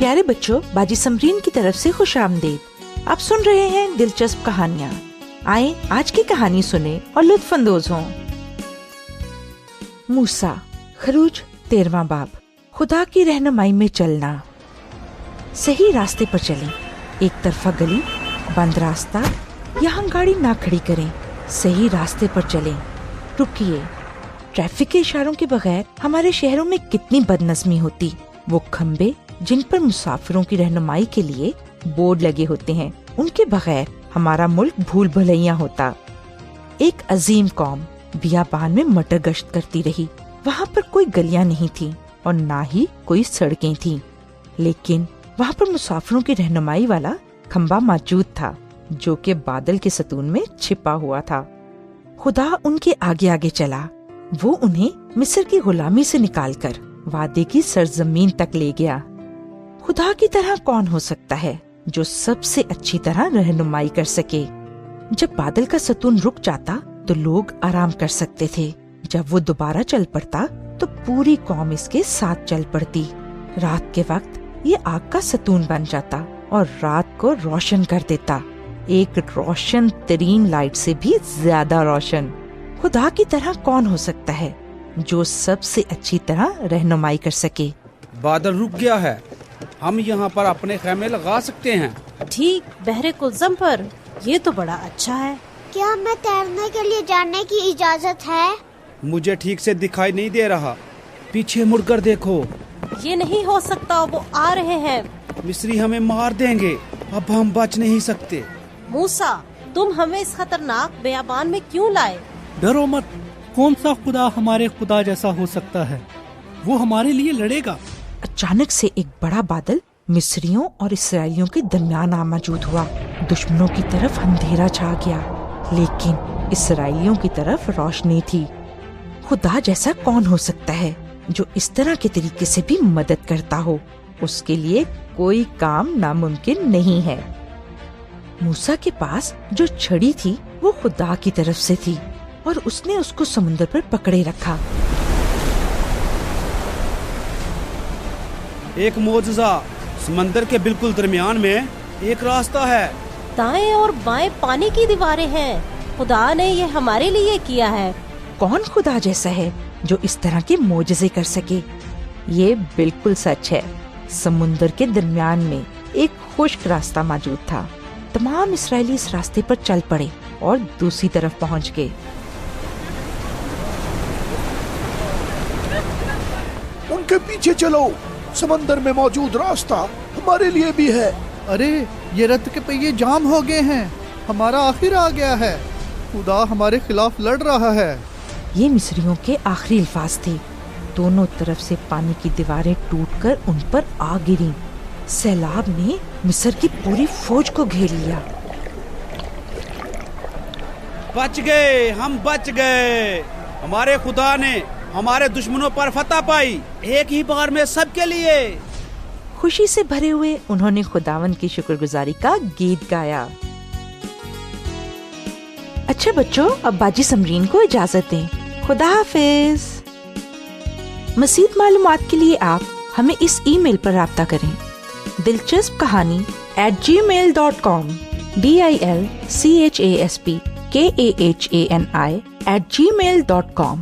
प्यारे बच्चों, बाजी समरीन की तरफ से खुश आमदीद। आप सुन रहे हैं दिलचस्प कहानियाँ। आए आज की कहानी सुने और लुत्फ अंदोज हों। मूसा, खरूज 13वां बाब। खुदा की रहनुमाई में चलना। सही रास्ते पर चलें। एक तरफा गली, बंद रास्ता, यहाँ गाड़ी ना खड़ी करें। सही रास्ते पर चलें। रुकिए, ट्रैफिक के इशारों के बगैर हमारे शहरों में कितनी बदनज़मी होती। वो खंबे जिन पर मुसाफिरों की रहनुमाई के लिए बोर्ड लगे होते हैं, उनके बगैर हमारा मुल्क भूल भुलैया होता। एक अजीम कौम बियाबान में मटर गश्त करती रही। वहाँ पर कोई गलियां नहीं थी और ना ही कोई सड़कें थीं, लेकिन वहाँ पर मुसाफिरों की रहनुमाई वाला खंबा मौजूद था, जो कि बादल के सतून में छिपा हुआ था। खुदा उनके आगे आगे चला। वो उन्हें मिस्र की गुलामी से निकालकर वादे की सरजमीन तक ले गया। खुदा की तरह कौन हो सकता है जो सबसे अच्छी तरह रहनुमाई कर सके। जब बादल का सतून रुक जाता तो लोग आराम कर सकते थे। जब वो दोबारा चल पड़ता तो पूरी कौम इसके साथ चल पड़ती। रात के वक्त ये आग का सतून बन जाता और रात को रोशन कर देता, एक रोशन तरीन लाइट से भी ज्यादा रोशन। खुदा की तरह कौन हो सकता है जो सबसे अच्छी तरह रहनुमाई कर सके। बादल रुक गया है, हम यहाँ पर अपने खैमे लगा सकते हैं। ठीक बहरे कुल्ज़म पर। ये तो बड़ा अच्छा है। क्या हमें तैरने के लिए जाने की इजाजत है? मुझे ठीक से दिखाई नहीं दे रहा, पीछे मुड़कर देखो। ये नहीं हो सकता, वो आ रहे हैं। मिस्री हमें मार देंगे, अब हम बच नहीं सकते। मूसा, तुम हमें इस खतरनाक बियाबान में क्यों लाए? डरो मत, कौन सा खुदा हमारे खुदा जैसा हो सकता है? वो हमारे लिए लड़ेगा। अचानक से एक बड़ा बादल मिस्रियों और इसराइलियों के दरमियान आ मौजूद हुआ। दुश्मनों की तरफ अंधेरा छा गया, लेकिन इसराइलियों की तरफ रोशनी थी। खुदा जैसा कौन हो सकता है जो इस तरह के तरीके से भी मदद करता हो। उसके लिए कोई काम नामुमकिन नहीं है। मूसा के पास जो छड़ी थी वो खुदा की तरफ से थी और उसने उसको समुद्र पर पकड़े रखा। एक मोजज़ा, समंदर के बिल्कुल दरमियान में एक रास्ता है। दाएं और बाएं पानी की दीवारें हैं। खुदा ने ये हमारे लिए किया है। कौन खुदा जैसा है जो इस तरह के मोजज़े कर सके? ये बिल्कुल सच है। समुद्र के दरमियान में एक खुश्क रास्ता मौजूद था। तमाम इसराइली इस रास्ते पर चल पड़े और दूसरी तरफ पहुंच गए। उनके पीछे चलो, समंदर में मौजूद रास्ता हमारे लिए भी है। अरे ये रथ के पहिए जाम हो गए हैं, हमारा आखिर आ गया है। खुदा हमारे खिलाफ लड़ रहा है। ये मिस्रियों के आखिरी अल्फाज थे। दोनों तरफ से पानी की दीवारें टूटकर उन पर आ गिरी। सैलाब ने मिस्र की पूरी फौज को घेर लिया। बच गए, हम बच गए। हमारे खुदा ने हमारे दुश्मनों पर फतह पाई, एक ही बार में सबके लिए। खुशी से भरे हुए उन्होंने खुदावन की शुक्रगुजारी का गीत गाया। अच्छा बच्चों, अब बाजी समरीन को इजाजत दें। खुदा हाफिज। मज़ीद मालूमात के लिए आप हमें इस ईमेल पर राब्ता करें। दिलचस्प कहानी @gmail.com dilchasp kahani @gmail.com।